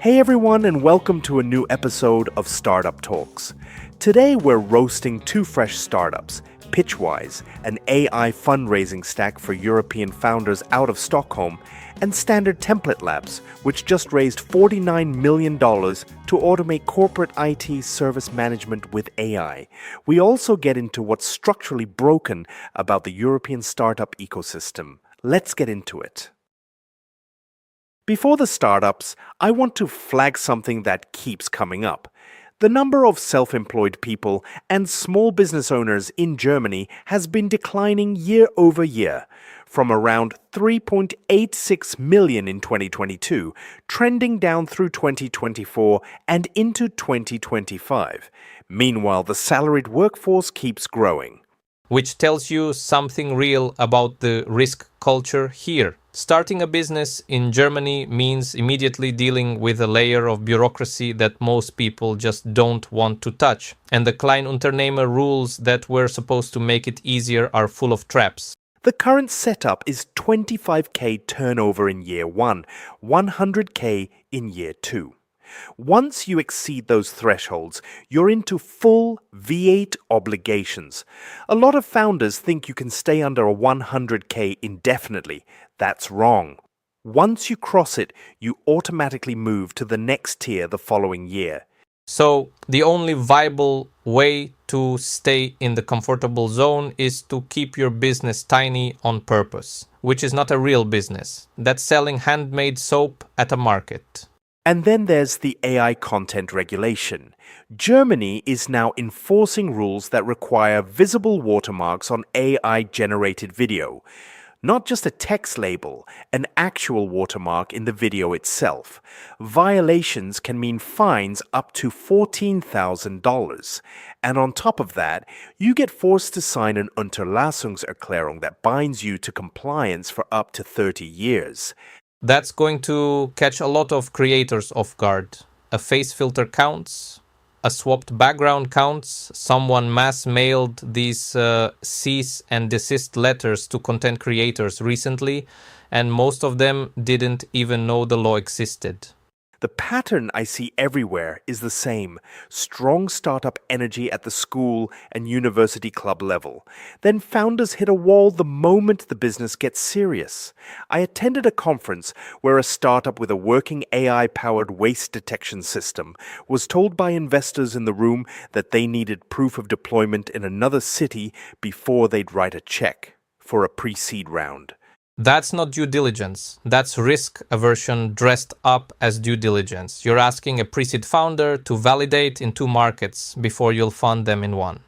Hey everyone, and welcome to a new episode of Startup Talks. Today we're roasting two fresh startups, Pitchwise, an AI fundraising stack for European founders out of Stockholm, and Standard Template Labs, which just raised $49 million to automate corporate IT service management with AI. We also get into what's structurally broken about the European startup ecosystem. Let's get into it. Before the startups, I want to flag something that keeps coming up. The number of self-employed people and small business owners in Germany has been declining year over year, from around 3.86 million in 2022, trending down through 2024 and into 2025. Meanwhile, the salaried workforce keeps growing. Which tells you something real about the risk culture here. Starting a business in Germany means immediately dealing with a layer of bureaucracy that most people just don't want to touch. And the Kleinunternehmer rules that were supposed to make it easier are full of traps. The current setup is 25k turnover in year 1, 100k in year 2. Once you exceed those thresholds, you're into full V8 obligations. A lot of founders think you can stay under a 100k indefinitely. That's wrong. Once you cross it, you automatically move to the next tier the following year. So the only viable way to stay in the comfortable zone is to keep your business tiny on purpose, which is not a real business. That's selling handmade soap at a market. And then there's the AI content regulation. Germany is now enforcing rules that require visible watermarks on AI-generated video. Not just a text label, an actual watermark in the video itself. Violations can mean fines up to $14,000. And on top of that, you get forced to sign an Unterlassungserklärung that binds you to compliance for up to 30 years. That's going to catch a lot of creators off guard. A face filter counts, a swapped background counts, someone mass-mailed these cease and desist letters to content creators recently, and most of them didn't even know the law existed. The pattern I see everywhere is the same: strong startup energy at the school and university club level. Then founders hit a wall the moment the business gets serious. I attended a conference where a startup with a working AI-powered waste detection system was told by investors in the room that they needed proof of deployment in another city before they'd write a check for a pre-seed round. That's not due diligence. That's risk aversion dressed up as due diligence. You're asking a pre-seed founder to validate in 2 markets before you'll fund them in 1.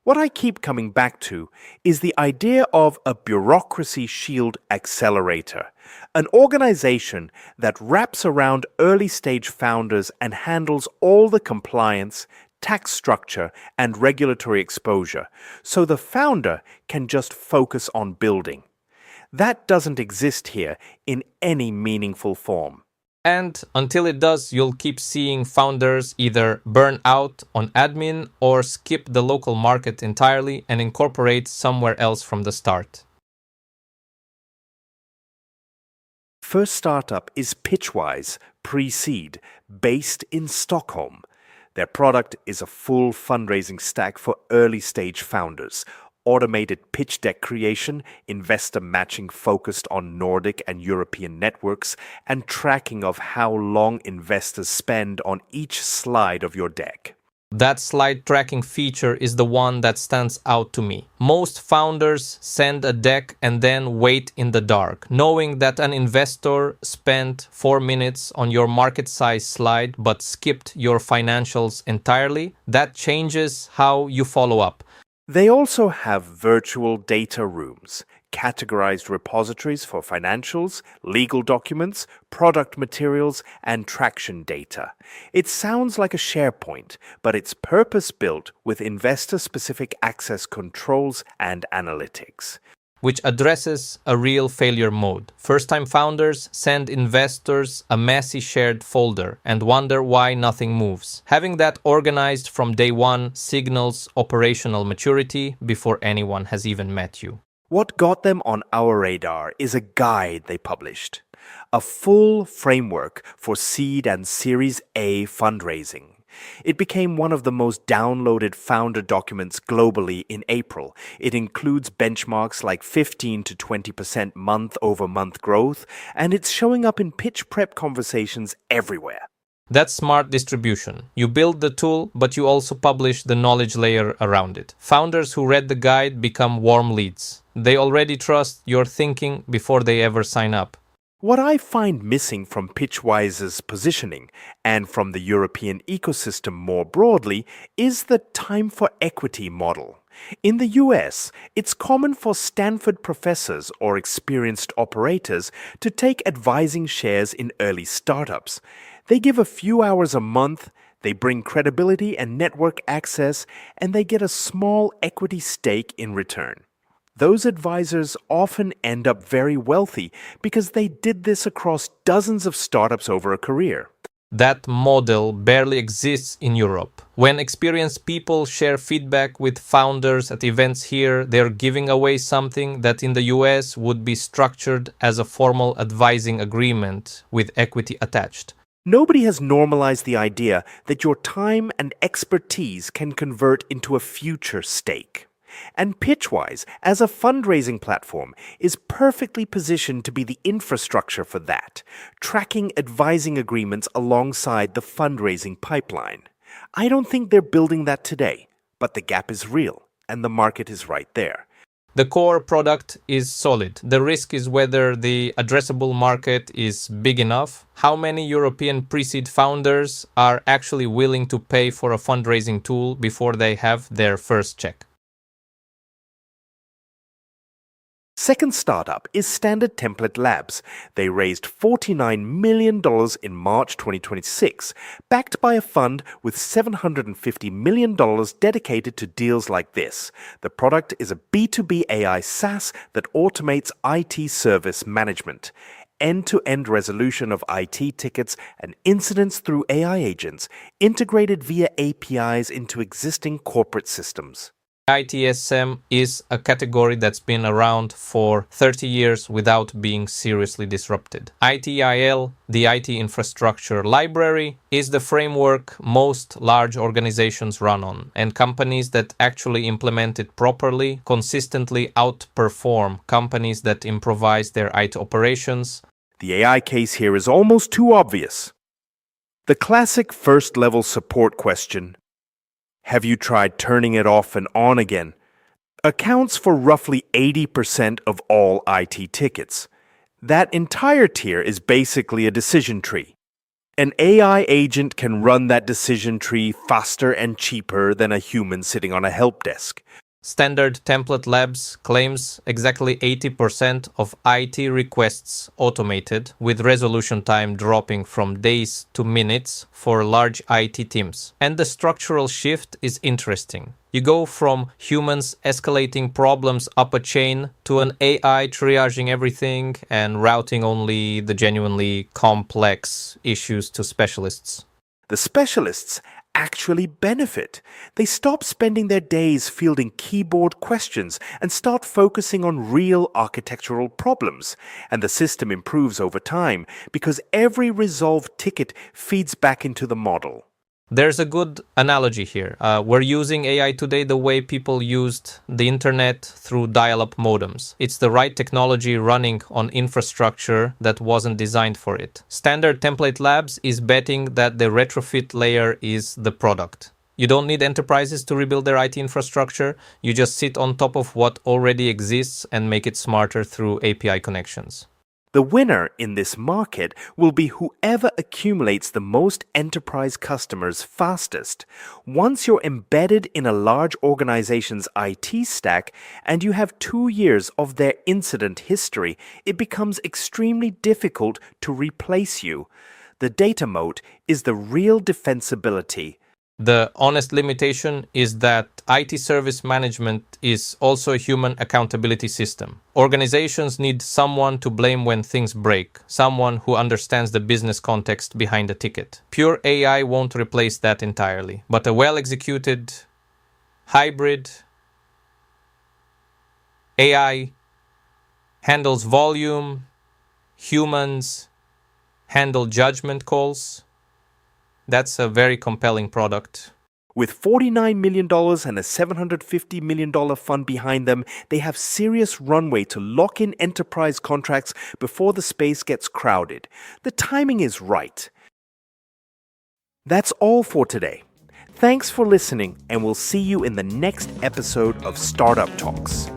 What I keep coming back to is the idea of a bureaucracy shield accelerator, an organization that wraps around early-stage founders and handles all the compliance, tax structure, and regulatory exposure, so the founder can just focus on building. That doesn't exist here in any meaningful form. And until it does, you'll keep seeing founders either burn out on admin or skip the local market entirely and incorporate somewhere else from the start. First startup is Pitchwise, pre-seed, based in Stockholm. Their product is a full fundraising stack for early-stage founders. Automated pitch deck creation, investor matching focused on Nordic and European networks, and tracking of how long investors spend on each slide of your deck. That slide tracking feature is the one that stands out to me. Most founders send a deck and then wait in the dark, knowing that an investor spent 4 minutes on your market size slide but skipped your financials entirely. That changes how you follow up. They also have virtual data rooms, categorized repositories for financials, legal documents, product materials, and traction data. It sounds like a SharePoint, but it's purpose-built with investor-specific access controls and analytics. Which addresses a real failure mode. First-time founders send investors a messy shared folder and wonder why nothing moves. Having that organized from day one signals operational maturity before anyone has even met you. What got them on our radar is a guide they published. a full framework for seed and Series A fundraising. It became one of the most downloaded founder documents globally in April. It includes benchmarks like 15 to 20% month-over-month growth, and it's showing up in pitch prep conversations everywhere. That's smart distribution. You build the tool, but you also publish the knowledge layer around it. Founders who read the guide become warm leads. They already trust your thinking before they ever sign up. What I find missing from Pitchwise's positioning and from the European ecosystem more broadly is the time for equity model. In the US, it's common for Stanford professors or experienced operators to take advising shares in early startups. They give a few hours a month, they bring credibility and network access, and they get a small equity stake in return. Those advisors often end up very wealthy because they did this across dozens of startups over a career. That model barely exists in Europe. When experienced people share feedback with founders at events here, they're giving away something that in the US would be structured as a formal advising agreement with equity attached. Nobody has normalized the idea that your time and expertise can convert into a future stake. And Pitchwise, as a fundraising platform, is perfectly positioned to be the infrastructure for that, tracking advising agreements alongside the fundraising pipeline. I don't think they're building that today, but the gap is real, and the market is right there. The core product is solid. The risk is whether the addressable market is big enough. How many European pre-seed founders are actually willing to pay for a fundraising tool before they have their first check? Second startup is Standard Template Labs. They raised $49 million in March 2026, backed by a fund with $750 million dedicated to deals like this. The product is a B2B AI SaaS that automates IT service management, end-to-end resolution of IT tickets and incidents through AI agents, integrated via APIs into existing corporate systems. ITSM is a category that's been around for 30 years without being seriously disrupted. ITIL, the IT infrastructure library, is the framework most large organizations run on, and companies that actually implement it properly consistently outperform companies that improvise their IT operations. The AI case here is almost too obvious. The classic first-level support question, "Have you tried turning it off and on again?" accounts for roughly 80% of all IT tickets. That entire tier is basically a decision tree. An AI agent can run that decision tree faster and cheaper than a human sitting on a help desk. Standard Template Labs claims exactly 80% of IT requests automated, with resolution time dropping from days to minutes for large IT teams. And the structural shift is interesting. You go from humans escalating problems up a chain to an AI triaging everything and routing only the genuinely complex issues to specialists. The specialists actually benefit. They stop spending their days fielding keyboard questions and start focusing on real architectural problems. And the system improves over time because every resolved ticket feeds back into the model. There's a good analogy here. We're using AI today the way people used the internet through dial-up modems. It's the right technology running on infrastructure that wasn't designed for it. Standard Template Labs is betting that the retrofit layer is the product. You don't need enterprises to rebuild their IT infrastructure. You just sit on top of what already exists and make it smarter through API connections. The winner in this market will be whoever accumulates the most enterprise customers fastest. Once you're embedded in a large organization's IT stack and you have 2 years of their incident history, it becomes extremely difficult to replace you. The data moat is the real defensibility. The honest limitation is that IT service management is also a human accountability system. Organizations need someone to blame when things break, someone who understands the business context behind a ticket. Pure AI won't replace that entirely, but a well-executed hybrid AI handles volume, humans handle judgment calls. That's a very compelling product. With $49 million and a $750 million fund behind them, they have serious runway to lock in enterprise contracts before the space gets crowded. The timing is right. That's all for today. Thanks for listening, and we'll see you in the next episode of Startup Talks.